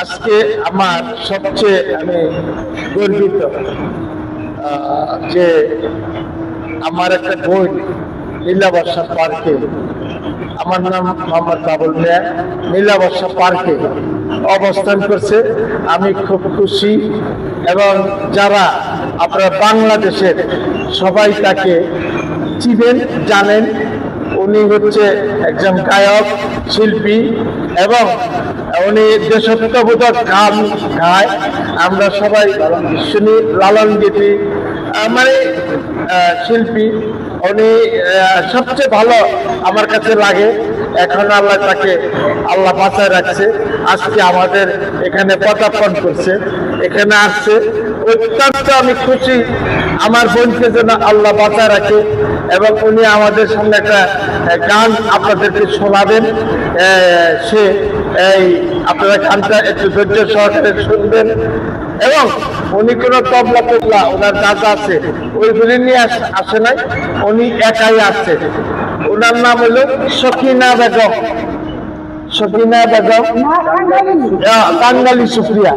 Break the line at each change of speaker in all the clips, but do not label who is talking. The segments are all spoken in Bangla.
আজকে আমার সবচেয়ে আমি গর্বিত যে আমার একটা বই নীলাবর্ষা পার্কে, আমার নাম মোহাম্মদ বাবুল মিয়া, নীলাবর্ষা পার্কে অবস্থান করছে। আমি খুব খুশি এবং যারা আপনারা বাংলাদেশের সবাই তাকে চিনেন, জানেন। উনি হচ্ছে একজন গায়ক শিল্পী এবং উনি দেশাত্মবোধক গান গায়। আমরা সবাই শুনি, লালন গীতি মানে শিল্পী। উনি সবচেয়ে ভালো আমার কাছে লাগে। এখন আল্লাহ তাকে বাঁচায় রাখছে, আজকে আমাদের এখানে পদার্পণ করছে, এখানে আসছে। অত্যন্ত আমি খুশি আমার বোনকে যেন আল্লাহ বাঁচায় রাখে এবং উনি আমাদের সামনে একটা গান আপনাদেরকে শোনাবেন। সে আপনারা গানটা একটু ধৈর্য সহকারে শুনবেন এবং উনি কোনো তবলা টবলা ওনার দাদা আছে ওইগুলি নিয়ে আসে নাই, উনি একাই আসছে। ওনার নাম হলো সকিনা বেগম, সকিনা বেগম কাঙ্গালি সুপ্রিয়া।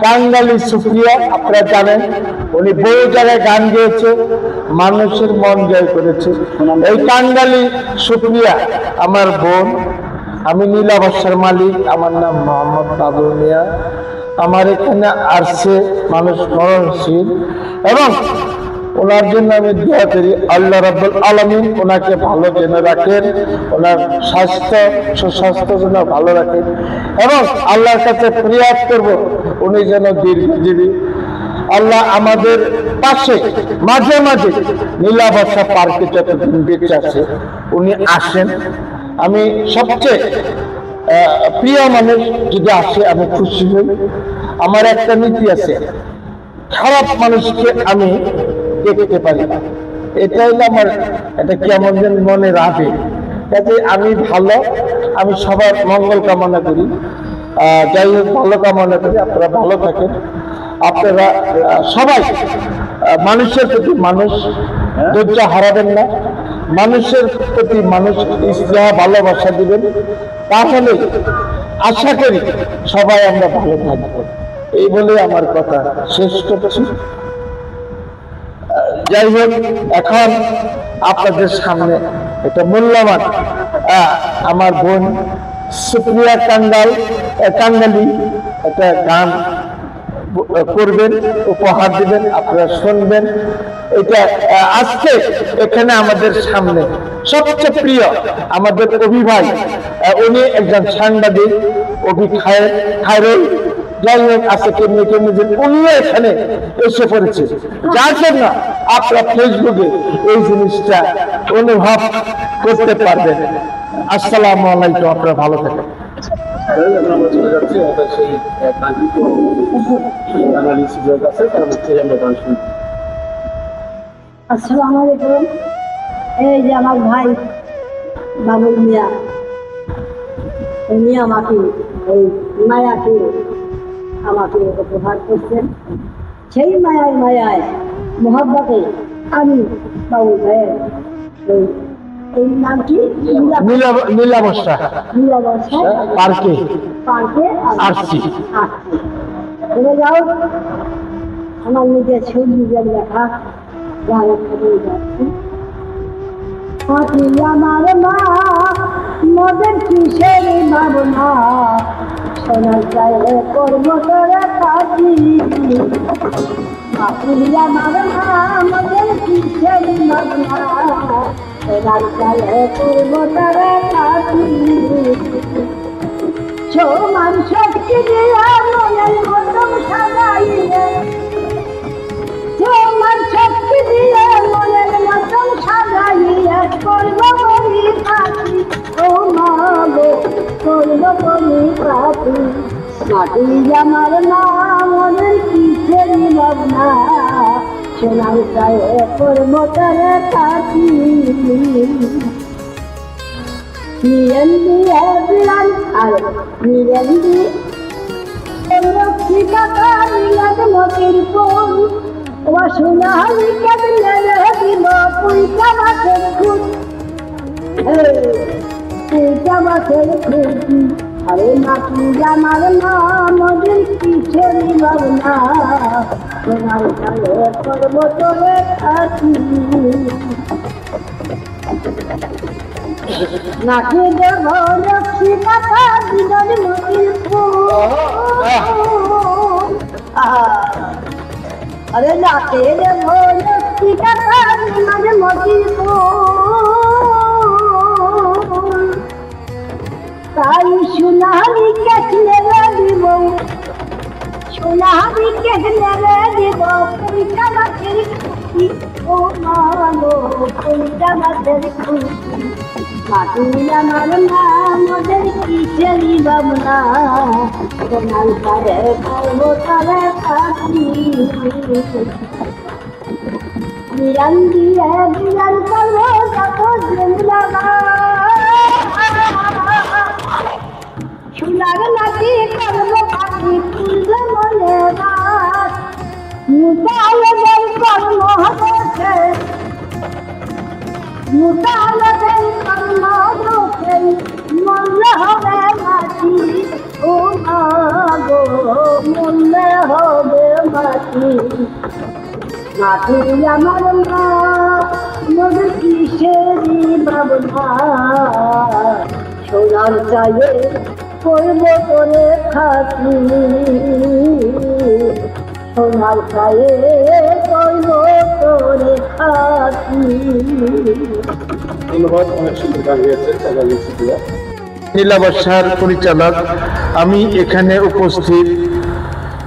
কাঙ্গালি সুপ্রিয়া আপনারা জানেন, উনি বহু জায়গায় গান গেয়েছে, মানুষের মন জয় করেছে। এই কাঙ্গালি সুপ্রিয়া আমার বোন। আমি নীলাবর্ষার মালিক, আমার নাম মোহাম্মদ বাবুল মিয়া। আমার এখানে আসছে মানুষ মরণশীল এবং ওনার জন্য আমি দোয়া করি আল্লাহ রাব্বুল আলামিন ওনাকে ভালো জেনে রাখেন, ওনার স্বাস্থ্য সুস্বাস্থ্য যেন ভালো রাখেন এবং আল্লাহর কাছে ফরিয়াদ করব উনি যেন দীর্ঘজীবী। আল্লাহ আমাদের পাশে মাঝে মাঝে নীলাবর্ষা পার্কে যতদিন বেঁচে আছে উনি আসেন। আমি সবচেয়ে প্রিয় মানুষ যদি আসে আমি খুশি হই। আমার একটা নীতি আছে, খারাপ মানুষকে আমি দেখতে পারি না, এটা হলো আমার এটা কেমন যেন মনে রাখে। কাজে আমি ভালো, আমি সবার মঙ্গল কামনা করি। যাই হোক, ভালো কামনা করি, আপনারা ভালো থাকেন। আপনারা সবাই মানুষের প্রতি মানুষ ধৈর্য হারাবেন না, মানুষের প্রতি মানুষ স্নেহ ভালোবাসা দিবেন, তাহলে আশা করি সবাই আমরা ভালো থাকবো। এই বলে আমার কথা শেষ করছি। যাই হোক, এখন আপনাদের সামনে এটা মূল্যবান আমার বোন সুপ্রিয়া কাঙ্গালি একটা গান করবেন, উপহার দিবেন, আপনারা শুনবেন। এটা আজকে এখানে আমাদের সামনে সবচেয়ে প্রিয় আমাদের অভি ভাই, উনি একজন সাংবাদিক, অভি খায়রুল। যাই হোক, আছে কেমনি কেমনি যে উনিও এখানে এসে পড়েছে, যার জন্য আপনারা ফেসবুকে এই জিনিসটা অনুভব করতে পারবেন। আসসালামু আলাইকুম, আপনারা ভালো থাকেন।
আসসালামু আলাইকুম। এই যে আমার ভাই বাবুল মিয়া, উনি আমাকে এই মায়াকে আমাকে উপহার করছেন। সেই মায়ায় মোহাব্বতে আমি বাবুল ভাইয়ের এই নাম কি
নীলাবর্ষা পার্কে আসছি।
চলে যাও, আমার নিজের ছবি নিজের লেখা গানের ছবি যাচ্ছি। আমার মা মদের কিসের ভাবনা, সোনার চায়ে করবো তোরা কাটি। আমার মা মদের কিসের ভাবনা, সোনার চায়ে করবো তোরা কাটি। সমান শক্তি দিয়া মনের মতন সাজাইলে, সমান শক্তি দিয়া মনের মতন সাজাইলে করবো বলি পাখি। ও মা গো করবো বলি পাখি। মাটি আমার না মনের কিসের ভাবনা, সোনার চায়ে করবো তারা কাটি। নিরন্দি বিরান আর নিরন্দি লক্ষ্মী কাকা নিলাদ মতির ফুল, ও সোনালি কাঁদলে দিব পুইটা মাছের খুঁজ, পুইটা মাছের খুঁজ। আরে নাকি আমার নামদের কিসেরই ভাবনা সোনার কালে পর্বতরে থাকি নাকি দেব লক্ষ্মী মাতা দিনের মতির আরে নাকি দেব লক্ষ্মী মাতা দিনের মতির তাই সোনালি কেটে দিব সোনালি কেটে দিব পয়সা মাছের খুশি ও মানো পয়সা মাছের খুশি মাটির আমার নামদের কিসেরই ভাবনা সোনাল পারে পর্বতারে থাকি বিরান দিয়ে বিরান করবো যত জিন্দা সোনার নাকি করব পাখি তুলবে মনে রাত মুতালবের কর্ম হচ্ছে মুতালবের কর্ম হচ্ছে মনে হবে মাটি ও গো মনে হবে মাটি মাটি আমার মা মনে কিসেরই ভাবনা সোনার চায়ে করব করে থাকি সোনার চায়ে করব করে থাকি
ধন্যবাদ, অনেক সুন্দর গান গেয়েছে
নীলা বর্ষার পরিচালক, আমি এখানে উপস্থিত।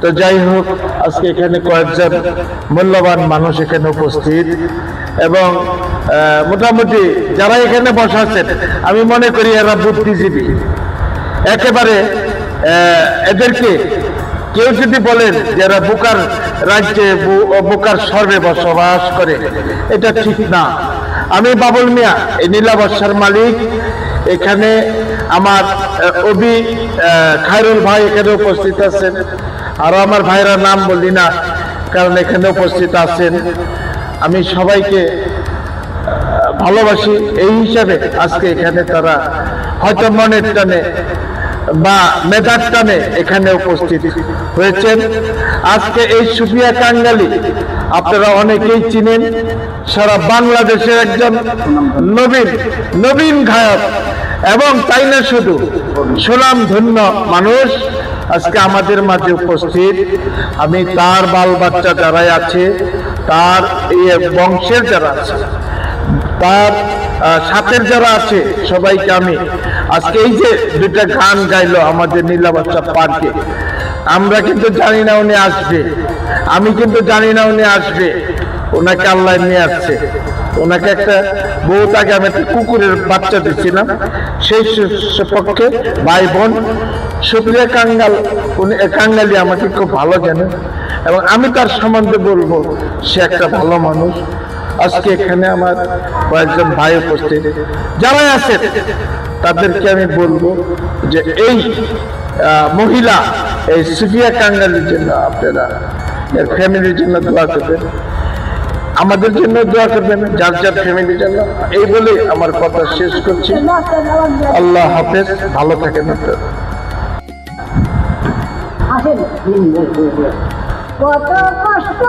তো যাই হোক, আজকে এখানে কয়েকজন মূল্যবান মানুষ এখানে উপস্থিত এবং মোটামুটি যারা এখানে বসা আছেন আমি মনে করি এরা বুদ্ধিজীবী একেবারে। এদেরকে কেউ যদি বলেন যে এরা বোকার রাজ্যে বোকার সর্বে বসবাস করে, এটা ঠিক না। আমি বাবুল মিয়া, এই নীলা বর্ষার মালিক। এখানে আমার অবি খায়রুল ভাই এখানে উপস্থিত আছেন, আরো আমার ভাইরা নাম বলি না কারণ এখানে উপস্থিত আছেন। আমি সবাইকে ভালোবাসি, এই হিসাবে আজকে এখানে তারা হয়তো মনের টানে বা মেধার টানে এখানে উপস্থিত হয়েছেন। আজকে এই সুফিয়া কাঙ্গালি আপনারা অনেকেই চিনেন, সারা বাংলাদেশের একজন নবীন গায়ক এবং তাই না শুধু সুনামধন্য মানুষ আজকে আমাদের মাঝে উপস্থিত। আমি তার বাল বাচ্চা যারাই আছে, তার এই বংশের যারা আছে, তার সাথের যারা আছে, সবাইকে আমি আজকে এই যে দুটা গান গাইলো আমাদের নীলা বর্ষা পার্কে, আমরা কিন্তু জানি না উনি আসবে, আমি কিন্তু জানি না উনি আসবে। ওনাকে আল্লাহ নিয়ে আসছে। ওনাকে একটা বহুত আগে আমি একটা কুকুরের বাচ্চা দিচ্ছিলাম, সেই পক্ষে ভাই বোন সুপ্রিয়া কাঙ্গালি আমাকে খুব ভালো জানে এবং আমি তার সম্বন্ধে বলবো সে একটা ভালো মানুষ। আজকে এখানে আমার কয়েকজন ভাই উপস্থিত যারা আছে তাদেরকে আমি বলবো যে এই মহিলা এই সুফিয়া কাঙ্গালির জন্য আপনারা এর ফ্যামিলির জন্য দোয়া করবেন, আমাদের জন্য দোয়া করবেন, যার যার ফ্যামিলির জন্য। এই বলে আমার কথা শেষ করছি। আল্লাহ হাফেজ, ভালো থাকেন।
কত কষ্ট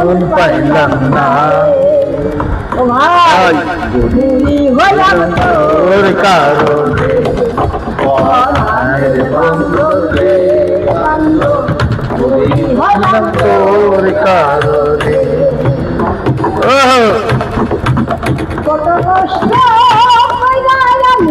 মন পাইলাম না তোর কারণে, তোর কারণে
কত কষ্ট পাইলাম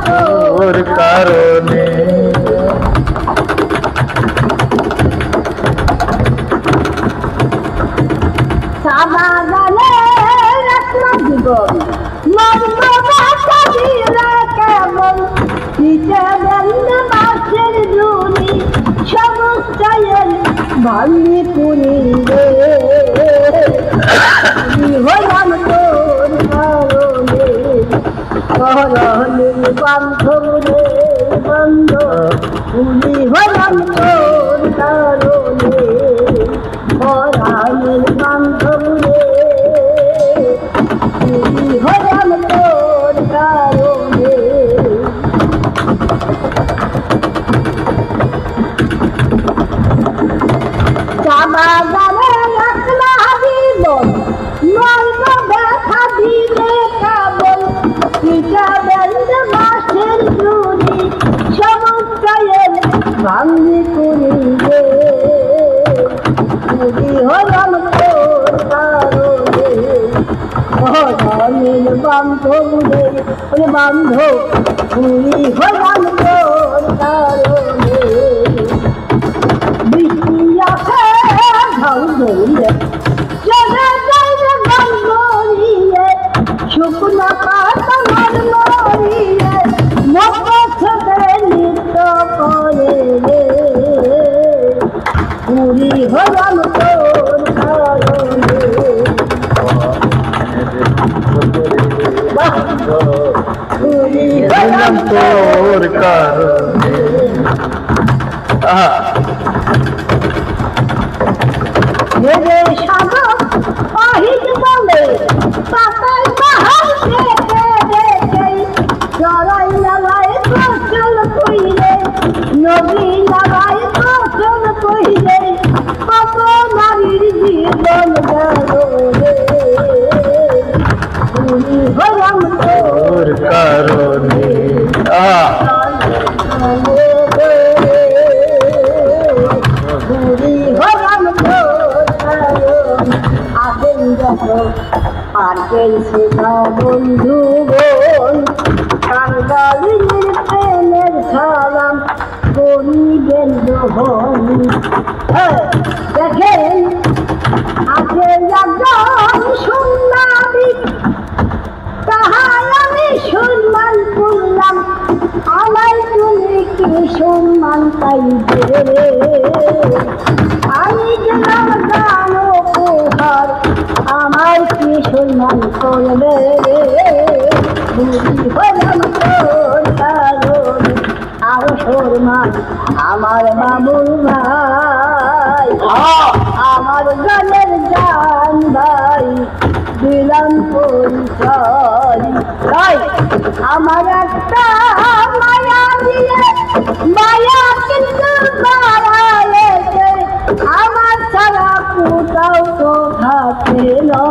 তোর কারণে।
সাদা গালে রত্ন জীবন মর্ম ভাঙি পুরি রে হলাম তোর কারণে করণের বান্ধব রে বান্ধব পুরি হলাম তোর কারণে করণের বান্ধব রে পুরি হলাম তোর কারণে বাগানে একলা জীবন নয়তো ব্যথা দিলে কেবল পিঠা বেন্দ মাসের চুরি সমুদ্রের ভাঙ্গি করি রে পুরি হলাম তোর কারণে ধনের বান্ধব রে বান্ধব পুরি হলাম তোর কারণে বৃষ্টি আছে ধরিয়ে চলে যাইবে গঙ্গরিয়ে শুকনো পাতা মরিয়ে মপথে নৃত্য করে রে পুরি হলাম তোর কারণে পুরি হলাম
তোর কারণে
রে সাগর পাহিত বলে পাতায় বাহার দেখে দেখে জড়াই লাগাই ফসল কইলে নদী লাগাই ফসল কইলে কত নারীর জীবন গেল রে পুরি হলাম
তোর কারণে
পুরি হলাম তোর কারণে আসেন যখন পার্কের সুধা বন্ধু বোন কাঙ্গালিনীর প্রেমের সালাম করিবেন গ্রহণ দেখেন আছে একজন সুন্দরী তাহার আমি সম্মান করলাম আমায় তুমি কি সম্মান পাইবে রে আমি গেলাম গান উপহার আমার কি সম্মান করবে রে পুরি হলাম তোর কারণে আরো সম্মান আমার বাবুল ভাই আমার গানের গান ভাই দিলাম পরিচয় তাই আমার একটা মায়া দিয়ে মায়া কিন্তু বাড়াইছে আমার ছাড়া কোথাও তো থাকে না